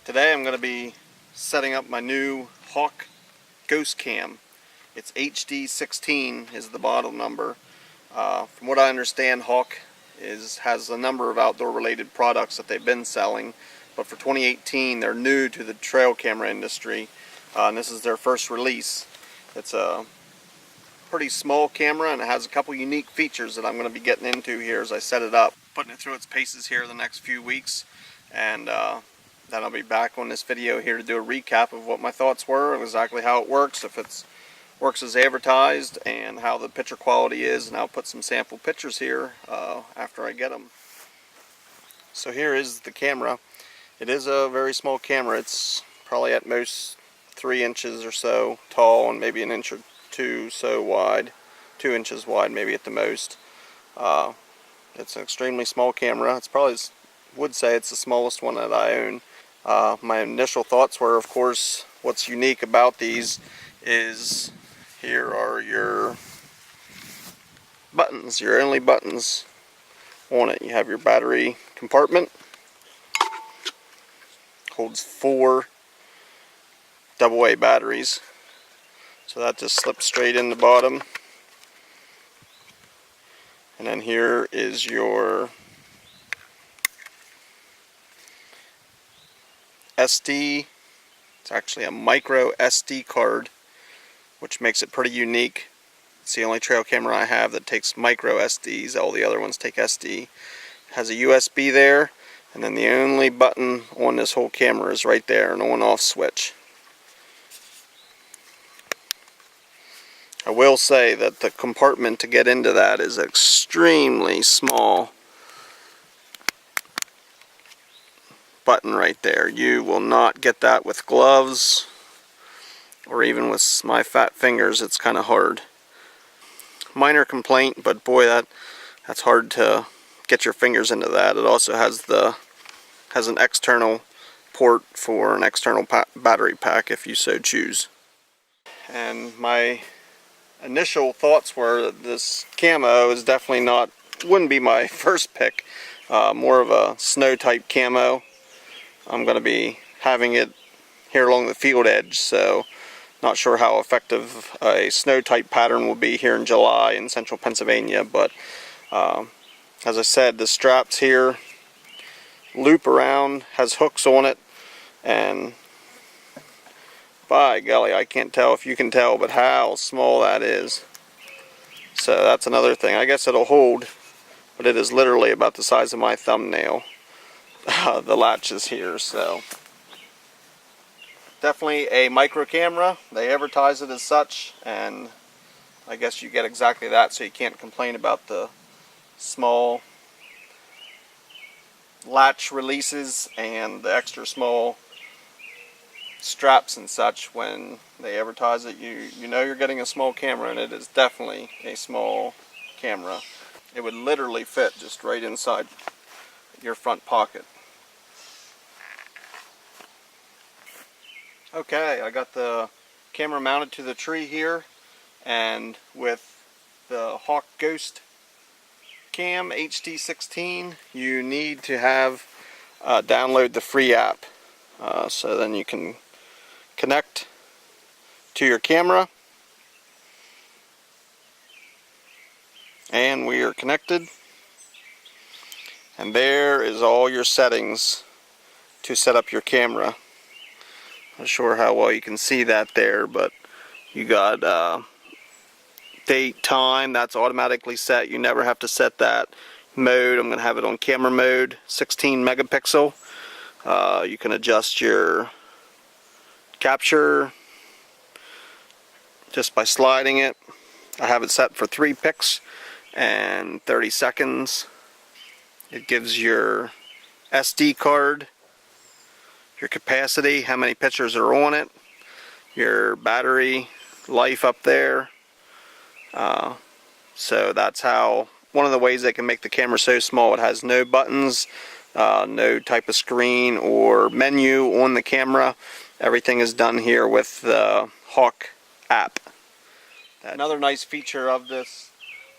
Today I'm going to be setting up my new Hawk Ghost Cam. It's HD16 is the model number. From what I understand, Hawk has a number of outdoor related products that they've been selling, but for 2018 they're new to the trail camera industry, and this is their first release. It's a pretty small camera and it has a couple unique features that I'm going to be getting into here as I set it up. Putting it through its paces here the next few weeks, and then I'll be back on this video here to do a recap of what my thoughts were, exactly how it works, if it works as advertised, and how the picture quality is, and I'll put some sample pictures here after I get them. So here is the camera. It is a very small camera. It's probably at most 3 inches or so tall and maybe an inch or two so wide, 2 inches wide maybe at the most. It's an extremely small camera. It's probably, would say it's the smallest one that I own. My initial thoughts were, of course, what's unique about these is here are your buttons, your only buttons on it. You have your battery compartment, holds 4 AA batteries, so that just slips straight in the bottom. And then here is your SD. It's actually a micro SD card, which makes it pretty unique. It's the only trail camera I have that takes micro SDs. All the other ones take SD. It has a USB there, and then the only button on this whole camera is right there, an on-off switch. I will say that the compartment to get into that is extremely small. Button right there. You will not get that with gloves, or even with my fat fingers. It's kind of hard. Minor complaint, but boy, that's hard to get your fingers into that. It also has an external port for an external battery pack if you so choose. And my initial thoughts were that this camo is definitely wouldn't be my first pick. More of a snow type camo. I'm going to be having it here along the field edge, so not sure how effective a snow type pattern will be here in July in central Pennsylvania, but as I said, the straps here loop around, has hooks on it, and by golly, I can't tell if you can tell, but how small that is. So that's another thing. I guess it'll hold, but it is literally about the size of my thumbnail. The latches here, so definitely a micro camera. They advertise it as such, and I guess you get exactly that, so you can't complain about the small latch releases and the extra small straps and such. When they advertise it, you know you're getting a small camera, and it is definitely a small camera. It would literally fit just right inside your front pocket. Okay, I got the camera mounted to the tree here, and with the Hawk Ghost Cam HD16 you need to have download the free app, so then you can connect to your camera, and we are connected, and there is all your settings to set up your camera. Not sure how well you can see that there, but you got date, time, that's automatically set. You never have to set that. Mode, I'm going to have it on camera mode, 16 megapixel. You can adjust your capture just by sliding it. I have it set for 3 pics and 30 seconds. It gives your SD card, your capacity, how many pictures are on it, your battery life up there. So that's how, one of the ways they can make the camera so small. It has no buttons, no type of screen or menu on the camera. Everything is done here with the Hawk app. Another nice feature of this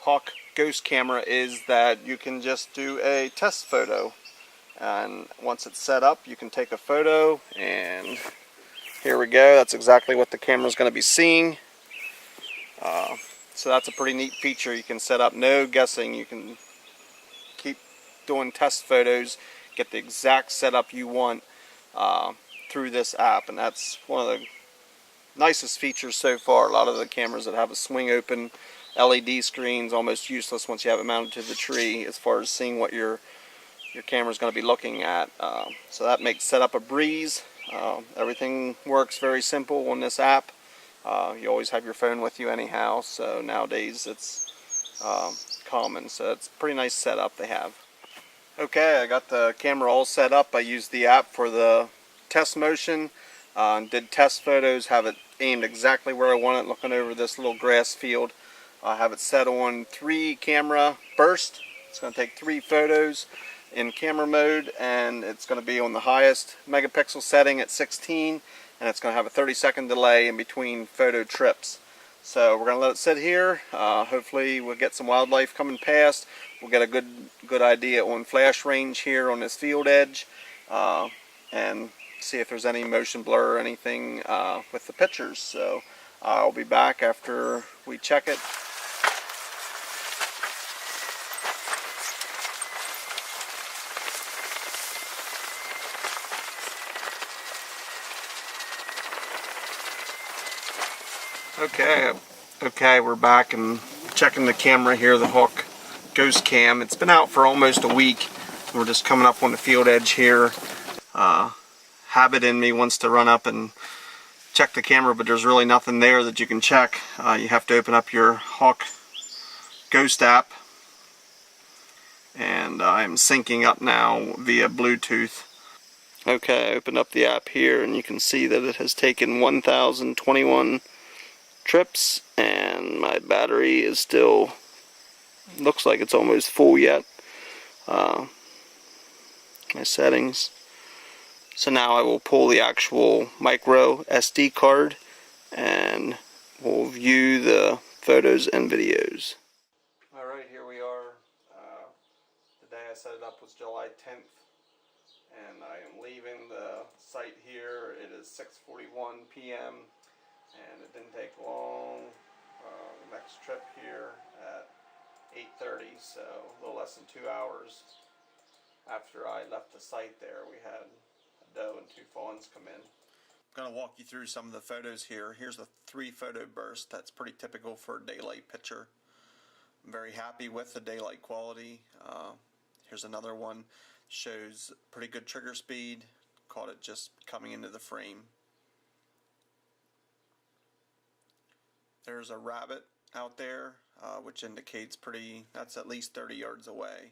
Hawk Ghost camera is that you can just do a test photo And once it's set up, you can take a photo, and here we go. That's exactly what the camera's going to be seeing. So that's a pretty neat feature. You can set up, no guessing. You can keep doing test photos, get the exact setup you want through this app, and that's one of the nicest features so far. A lot of the cameras that have a swing open LED screen's almost useless once you have it mounted to the tree as far as seeing what your camera's going to be looking at. So that makes setup a breeze. Everything works very simple on this app. You always have your phone with you anyhow, so nowadays it's common. So it's a pretty nice setup they have. Okay, I got the camera all set up. I used the app for the test motion, did test photos, have it aimed exactly where I want it, looking over this little grass field. I have it set on 3 camera burst. It's going to take 3 photos in camera mode, and it's going to be on the highest megapixel setting at 16, and it's going to have a 30-second delay in between photo trips. So we're going to let it sit here. Hopefully we'll get some wildlife coming past. We'll get a good idea on flash range here on this field edge, and see if there's any motion blur or anything with the pictures. So I'll be back after we check it. Okay, we're back and checking the camera here, the Hawk Ghost Cam. It's been out for almost a week. We're just coming up on the field edge here. Habit in me wants to run up and check the camera, but there's really nothing there that you can check. You have to open up your Hawk Ghost app, and I'm syncing up now via Bluetooth. Okay, I opened up the app here, and you can see that it has taken 1,021 trips, and my battery is still, looks like it's almost full yet. My settings. So now I will pull the actual micro SD card and we'll view the photos and videos. Alright, here we are. The day I set it up was July 10th, and I am leaving the site here. It is 6:41 p.m. and it didn't take long. The next trip here at 8:30, so a little less than 2 hours after I left the site there, we had a doe and 2 fawns come in. I'm going to walk you through some of the photos here. Here's a 3 photo burst. That's pretty typical for a daylight picture. I'm very happy with the daylight quality. Here's another one. Shows pretty good trigger speed. Caught it just coming into the frame. There's a rabbit out there, which indicates that's at least 30 yards away.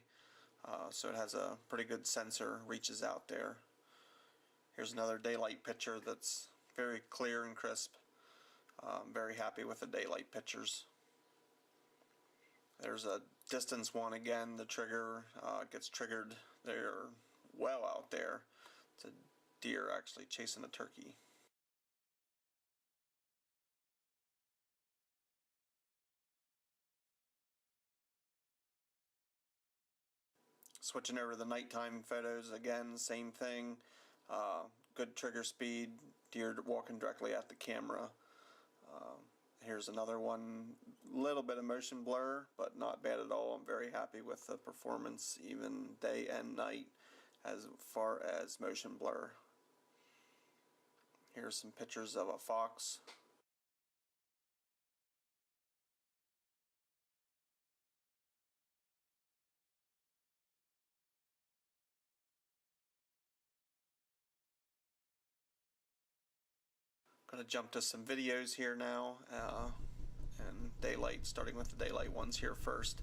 So it has a pretty good sensor, reaches out there. Here's another daylight picture that's very clear and crisp. I'm very happy with the daylight pictures. There's a distance one again. The trigger gets triggered. They're well out there. It's a deer actually chasing a turkey. Switching over to the nighttime photos, again, same thing. Good trigger speed, deer walking directly at the camera. Here's another one, little bit of motion blur, but not bad at all. I'm very happy with the performance, even day and night, as far as motion blur. Here's some pictures of a fox. Going to jump to some videos here now, and daylight, starting with the daylight ones here first.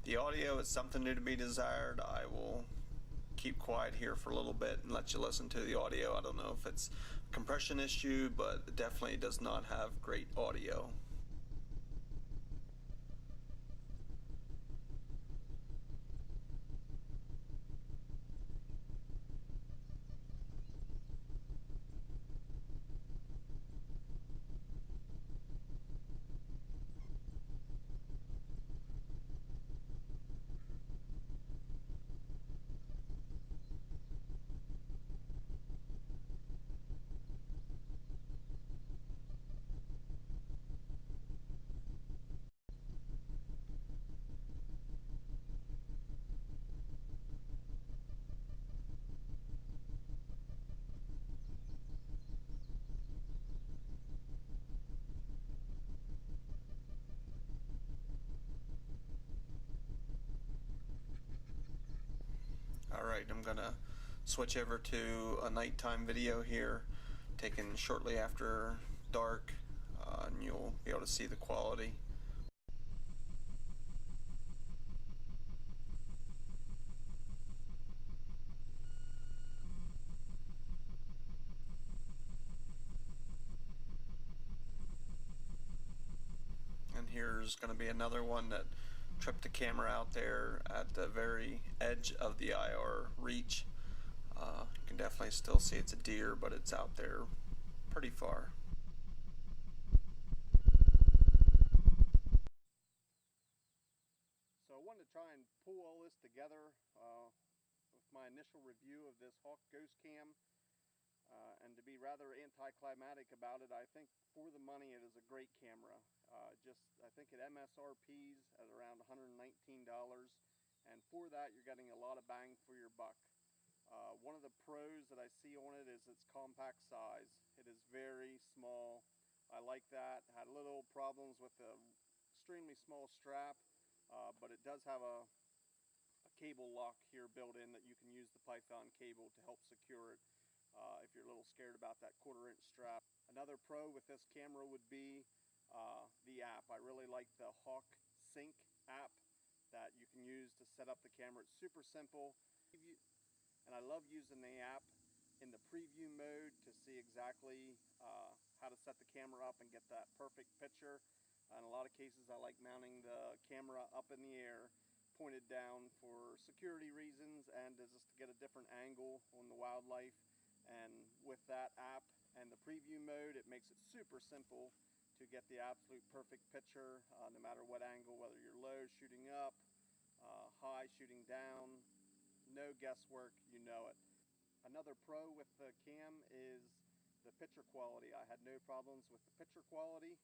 The audio is something new to be desired. I will keep quiet here for a little bit and let you listen to the audio. I don't know if it's a compression issue, but it definitely does not have great audio. Alright, I'm gonna switch over to a nighttime video here, taken shortly after dark, and you'll be able to see the quality. And here's going to be another one that tripped the camera out there at the very edge of the IR reach. You can definitely still see it's a deer, but it's out there pretty far. So I wanted to try and pull all this together with my initial review of this Hawk Ghost Cam. And to be rather anticlimactic about it, I think for the money it is a great camera. I think it MSRPs at around $119, and for that you're getting a lot of bang for your buck. One of the pros that I see on it is its compact size. It is very small. I like that. Had a little problems with the extremely small strap, but it does have a cable lock here built in that you can use the Python cable to help secure it if you're a little scared about that 1/4 inch strap. Another pro with this camera would be the app. I really like the Hawk Sync app that you can use to set up the camera. It's super simple, and I love using the app in the preview mode to see exactly how to set the camera up and get that perfect picture. In a lot of cases I like mounting the camera up in the air, pointed down for security reasons and just to get a different angle on the wildlife. And with that app and the preview mode, it makes it super simple to get the absolute perfect picture, no matter what angle, whether you're low shooting up, high shooting down. No guesswork, you know it. Another pro with the cam is the picture quality. I had no problems with the picture quality.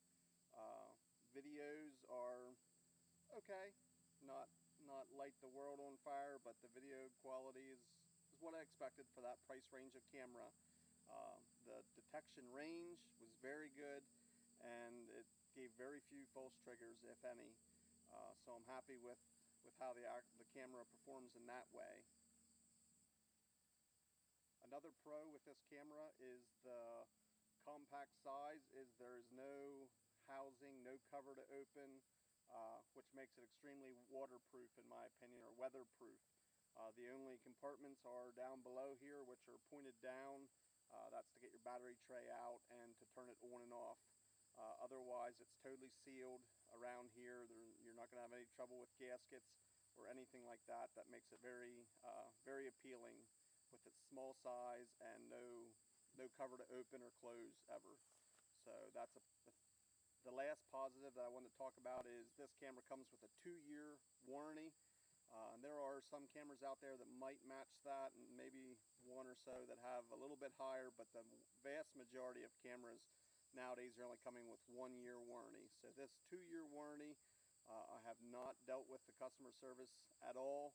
Videos are okay, not light the world on fire, but the video quality is what I expected for that price range of camera. The detection range was very good, and it gave very few false triggers, if any. So I'm happy with how the camera performs in that way. Another pro with this camera is the compact size. There is no housing, no cover to open, which makes it extremely waterproof in my opinion, or weatherproof. The only compartments are down below here, which are pointed down. That's to get your battery tray out and to turn it on and off. Otherwise it's totally sealed around here. You're not going to have any trouble with gaskets or anything like that. That makes it very very appealing with its small size and no cover to open or close ever. So that's the last positive that I want to talk about is this camera comes with a 2-year warranty. And there are some cameras out there that might match that, and maybe one or so that have a little bit higher, but the vast majority of cameras nowadays are only coming with 1-year warranty. So this 2-year warranty, I have not dealt with the customer service at all,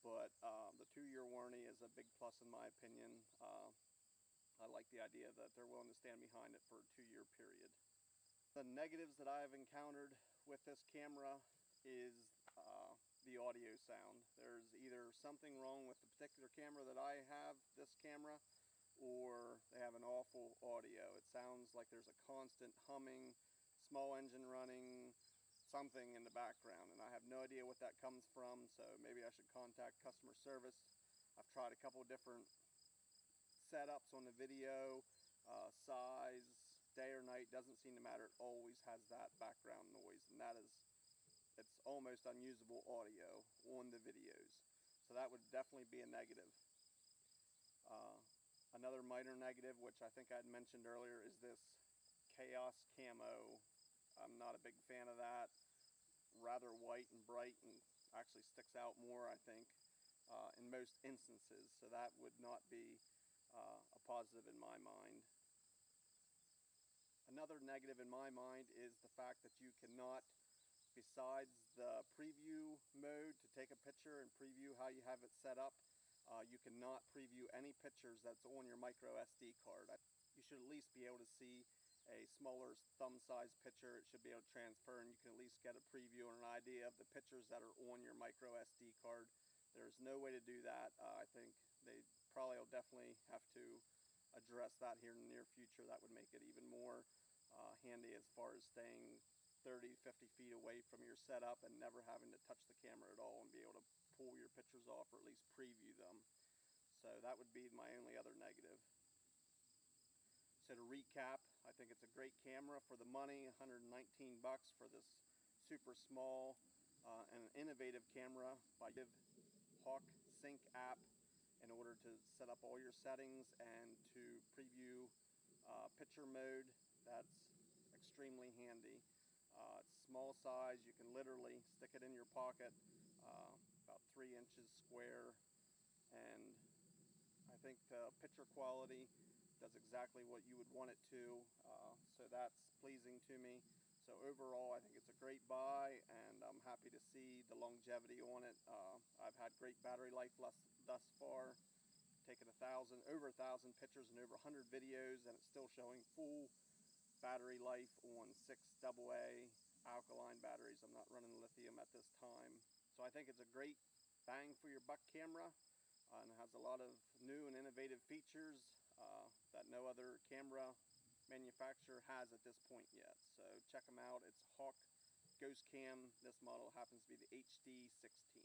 but the 2-year warranty is a big plus in my opinion. I like the idea that they're willing to stand behind it for a 2-year period. The negatives that I've encountered with this camera is the audio sound. There's either something wrong with the particular camera that I have, this camera, or they have an awful audio. It sounds like there's a constant humming, small engine running, something in the background, and I have no idea what that comes from, so maybe I should contact customer service. I've tried a couple different setups on the video, size, day or night, doesn't seem to matter. It always has that background noise, and it's almost unusable audio on the videos. So that would definitely be a negative. Another minor negative, which I think I'd mentioned earlier, is this Chaos Camo. I'm not a big fan of that. Rather white and bright, and actually sticks out more, I think, in most instances. So that would not be a positive in my mind. Another negative in my mind is the fact that you cannot, besides the preview mode to take a picture and preview how you have it set up, you cannot preview any pictures that's on your micro SD card. You should at least be able to see a smaller thumb-sized picture. It should be able to transfer, and you can at least get a preview or an idea of the pictures that are on your micro SD card There's no way to do that. I think they probably will definitely have to address that here in the near future. That would make it even more handy as far as staying 30-50 feet away from your setup and never having to touch the camera at all and be able to pull your pictures off or at least preview them. So that would be my only other negative. So to recap, I think it's a great camera for the money, 119 bucks for this super small and an innovative camera by Hawk Sync app in order to set up all your settings and to preview picture mode. That's extremely handy. It's small size, you can literally stick it in your pocket, about 3 inches square, and I think the picture quality does exactly what you would want it to, so that's pleasing to me. So overall, I think it's a great buy, and I'm happy to see the longevity on it. I've had great battery life thus far, taken over 1,000 pictures and over 100 videos, and it's still showing full battery life on 6 AA alkaline batteries. I'm not running lithium at this time. So I think it's a great bang for your buck camera, and it has a lot of new and innovative features that no other camera manufacturer has at this point yet. So check them out. It's Hawk Ghost Cam. This model happens to be the HD16.